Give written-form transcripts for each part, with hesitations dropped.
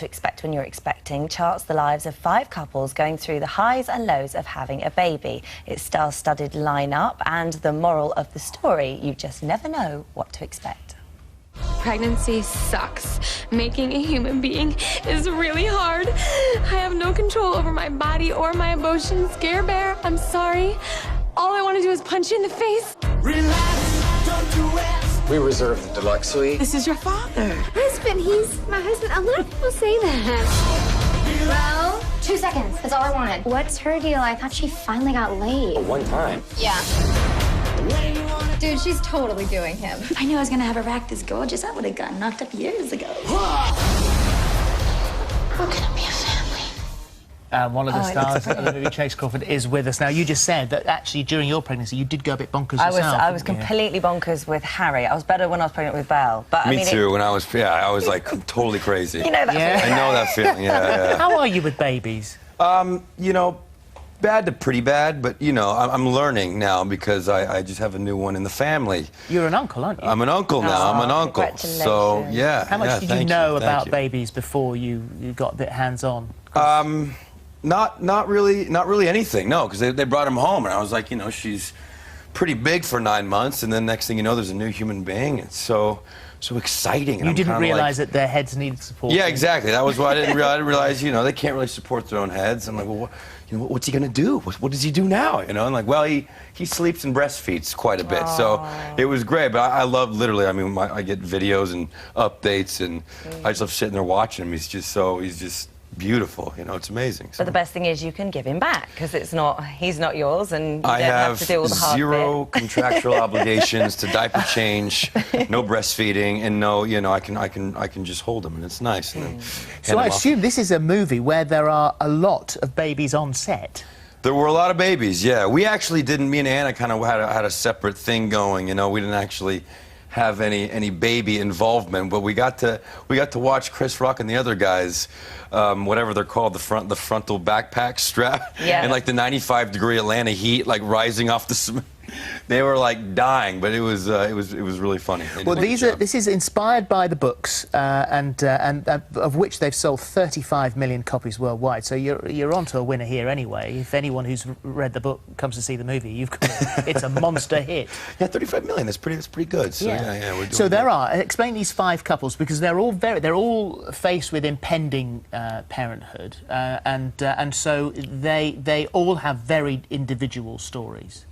to expect when you're expecting charts the lives of 5 couples going through the highs and lows of having a baby. It's star-studded lineup, and the moral of the story, you just never know what to expect. Pregnancy sucks. Making a human being is really hard. I have no control over my body or my emotions. Scare Bear, I'm sorry. All I want to do is punch you in the face. Relax, don't do it. We reserve the deluxe suite. This is your father. Husband, he's my husband. A lot of people say that. Well, 2 seconds. That's all I wanted. What's her deal? I thought she finally got laid. One time. Yeah. Dude, she's totally doing him. I knew I was gonna have her back this gorgeous. I would have gotten knocked up years ago. We're gonna be a family. One of the stars of the movie, Chace Crawford, is with us now. You just said that actually during your pregnancy you did go a bit bonkers yourself. I was completely bonkers with Harry. I was better when I was pregnant with Belle. But Me too. When I was, I was like totally crazy. You know that feeling. I know that feeling. Yeah. How are you with babies? You know, bad to pretty bad, but you know, I'm learning now because I just have a new one in the family. You're an uncle, aren't you? I'm an uncle now. I'm an uncle. Congratulations. So yeah. How much did you know about babies before you got a bit hands-on? Not really anything. No, because they brought him home, and I was like, you know, she's pretty big for 9 months, and then next thing you know, there's a new human being. It's so exciting. And you didn't realize that their heads needed support. Yeah, exactly. That was why I didn't realize. You know, they can't really support their own heads. I'm like, well, what's he gonna do? What does he do now? You know, and like, well, he sleeps and breastfeeds quite a bit. Aww. So it was great. But I love literally. I mean, I get videos and updates, and I just love sitting there watching him. He's just beautiful. You know, it's amazing. So. But the best thing is you can give him back because he's not yours, and you don't have to do all the hard bit. I have 0 contractual obligations to diaper change, no breastfeeding, and no, you know, I can just hold him, and it's nice. And so I assume this is a movie where there are a lot of babies on set. There were a lot of babies. Yeah, we actually didn't. Me and Anna kind of had a separate thing going. You know, we didn't actually have any baby involvement, but we got to watch Chris Rock and the other guys, whatever they're called, the frontal backpack strap, and like the 95-degree Atlanta heat, like rising off the. They were like dying, but it was really funny. Well, this is inspired by the books, and of which they've sold 35 million copies worldwide. So you're onto a winner here anyway. If anyone who's read the book comes to see the movie, it's a monster hit. Yeah, 35 million. That's pretty good. So yeah, we're doing so there are. Explain these 5 couples because they're all faced with impending parenthood, and so they all have very individual stories.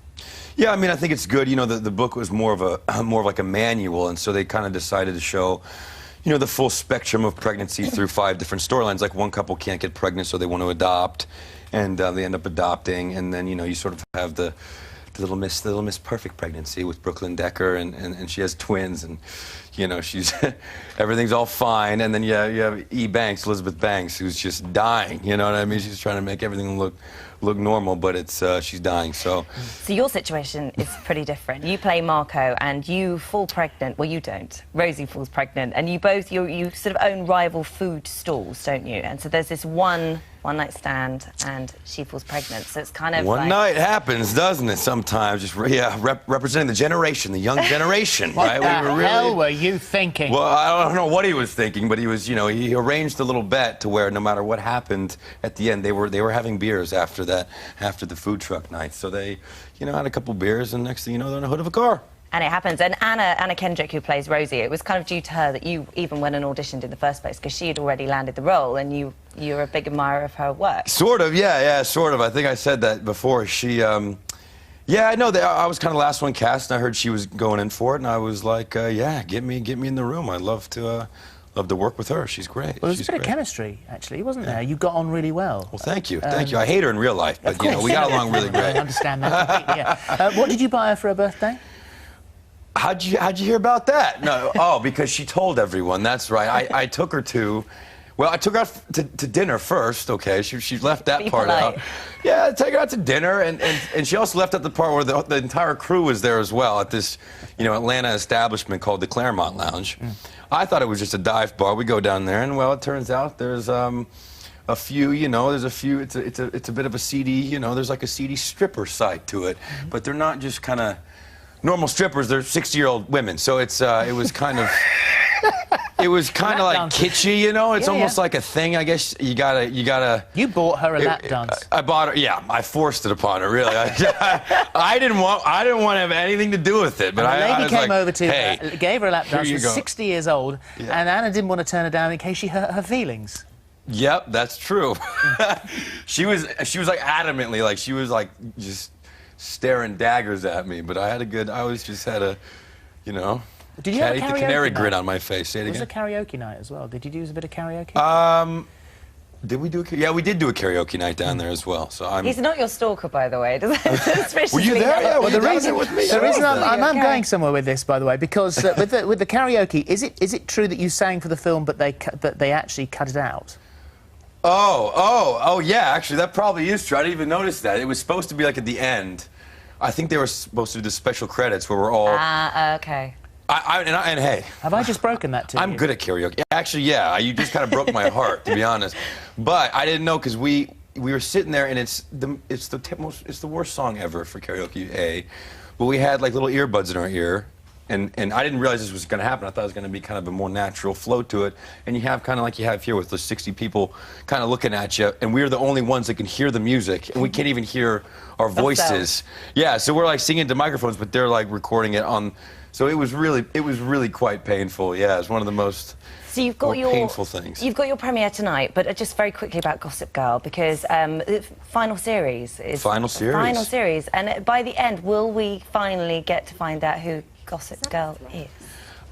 Yeah, I mean, I think it's good. You know, the book was more of like a manual, and so they kind of decided to show, you know, the full spectrum of pregnancy through 5 different storylines. Like one couple can't get pregnant, so they want to adopt, and they end up adopting, and then you know you sort of have the Little Miss Perfect pregnancy with Brooklyn Decker, and she has twins, and you know she's everything's all fine, and then you have Elizabeth Banks, who's just dying. You know what I mean? She's trying to make everything look normal, but it's she's dying. So your situation is pretty different. You play Marco, and you fall pregnant. Well, you don't. Rosie falls pregnant, and you sort of own rival food stalls, don't you? And so there's this one-night stand, and she falls pregnant. So it's kind of one night happens, doesn't it? Sometimes, just representing the generation, the young generation. What the hell were you thinking? Well, I don't know what he was thinking, but he was, you know, he arranged a little bet to where no matter what happened at the end, they were having beers after the food truck night. So they, you know, had a couple beers, and next thing you know, they're in the hood of a car. And it happens. And Anna Kendrick, who plays Rosie, it was kind of due to her that you even went and auditioned in the first place because she had already landed the role, and you're a big admirer of her work. Sort of, yeah, sort of. I think I said that before. She, yeah, I know. I was kind of last one cast, and I heard she was going in for it, and I was like, yeah, get me in the room. I'd love to work with her. She's great. Well, there's a bit of chemistry, actually, wasn't there? You got on really well. Well, thank you. I hate her in real life, but you know, we got along really great. I understand that completely, yeah. What did you buy her for her birthday? How'd you hear about that? No, oh, because she told everyone. That's right. I took her to. Well, I took her out to dinner first, okay? She left that part out. Yeah, take her out to dinner, and she also left out the part where the entire crew was there as well at this, you know, Atlanta establishment called the Claremont Lounge. I thought it was just a dive bar. We go down there, and well, it turns out there's a few, you know, it's a bit of a seedy, you know, there's like a seedy stripper side to it, but they're not just kind of normal strippers, they're 60-year-old women, so it was kind of it was kind of like dance. kitschy, you know. It's Yeah, almost yeah. like a thing. I guess you gotta. You bought her a lap dance. I bought her. Yeah, I forced it upon her. Really, I didn't want to have anything to do with it. But And the I lady was came like, over to hey, her, gave her a lap here dance. you Was go. 60 years old, Yeah. and Anna didn't want to turn her down in case she hurt her feelings. Yep, that's true. she was like adamantly, like she was like just staring daggers at me. But I always just had a, you know, Did you have a the karaoke canary night? grin on my face. Say it It was a again. karaoke night as well. Did you do a bit of karaoke? Did we do a? Yeah, we did do a karaoke night down there as well. So I'm. He's not your stalker, by the way. Were you there? Yeah, Well, the down reason, there with me? the reason I'm Okay. going somewhere with this, by the way, because with the karaoke, is it true that you sang for the film, but they actually cut it out? Oh, yeah, actually, that probably is true. I didn't even notice that. It was supposed to be like at the end. I think they were supposed to do the special credits where we're all... Okay. And hey, Have I just broken that to you? I'm good at karaoke. Actually, yeah, you just kind of broke my heart, to be honest. But I didn't know because we were sitting there, and it's the worst song ever for karaoke, A. But we had like little earbuds in our ear. And I didn't realize this was going to happen. I thought it was going to be kind of a more natural flow to it. And you have kind of like you have here with the 60 people kind of looking at you. And we're the only ones that can hear the music. And we can't even hear our voices. Yeah, so we're like singing to microphones, but they're like recording it on. So it was really quite painful. Yeah, it's one of the most So you've got more your painful things. You've got your premiere tonight, but just very quickly about Gossip Girl, because the final series is Final series. Final series, and by the end, will we finally get to find out who Gossip Girl is?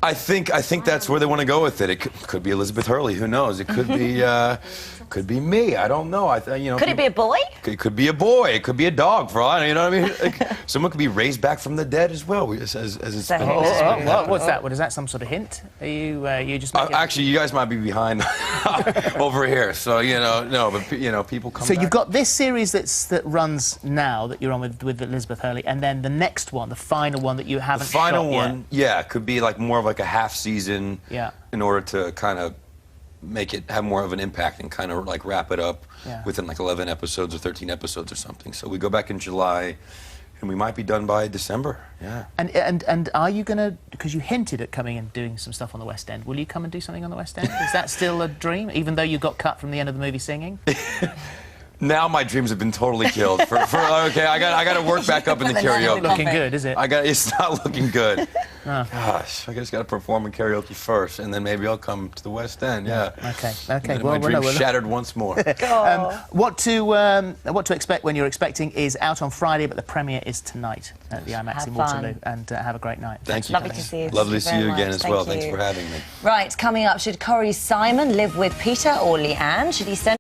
I think that's where they want to go with it. It could be Elizabeth Hurley. Who knows? It could be me. I don't know. Could it be a boy? It could be a boy. It could be a dog. For all I know, you know what I mean? Like, someone could be raised back from the dead as well. As it's So been- who- What's that? What is that? Some sort of hint? Are you just making... Actually, you guys might be behind over here. So no, but people come. So back. you've got this series that runs now that you're on with Elizabeth Hurley, and then the next one, the final one that you the haven't final shot one. Yeah, could be like more of like a half season. Yeah. In order to kind of make it have more of an impact and kind of like wrap it up Yeah. within like 11 episodes or 13 episodes or something. So we go back in July, and we might be done by December. Yeah. And are you going to, because you hinted at coming and doing some stuff on the West End, will you come and do something on the West End? Is that still a dream, even though you got cut from the end of the movie singing? Now my dreams have been totally killed. Okay, I got to work back up in the karaoke. Looking good, is it? It's not looking good. Gosh, I just got to perform in karaoke first, and then maybe I'll come to the West End. Yeah. Okay. And Well, my dream well, shattered once more. what to expect when you're expecting is out on Friday, but the premiere is tonight at the IMAX Have in fun. Waterloo. And have a great night. Thank you. Lovely to see you. Lovely to Thank see you you very again much. as Thank well. Thanks you. for having me. Right, coming up, should Corey Simon live with Peter or Leanne? Should he send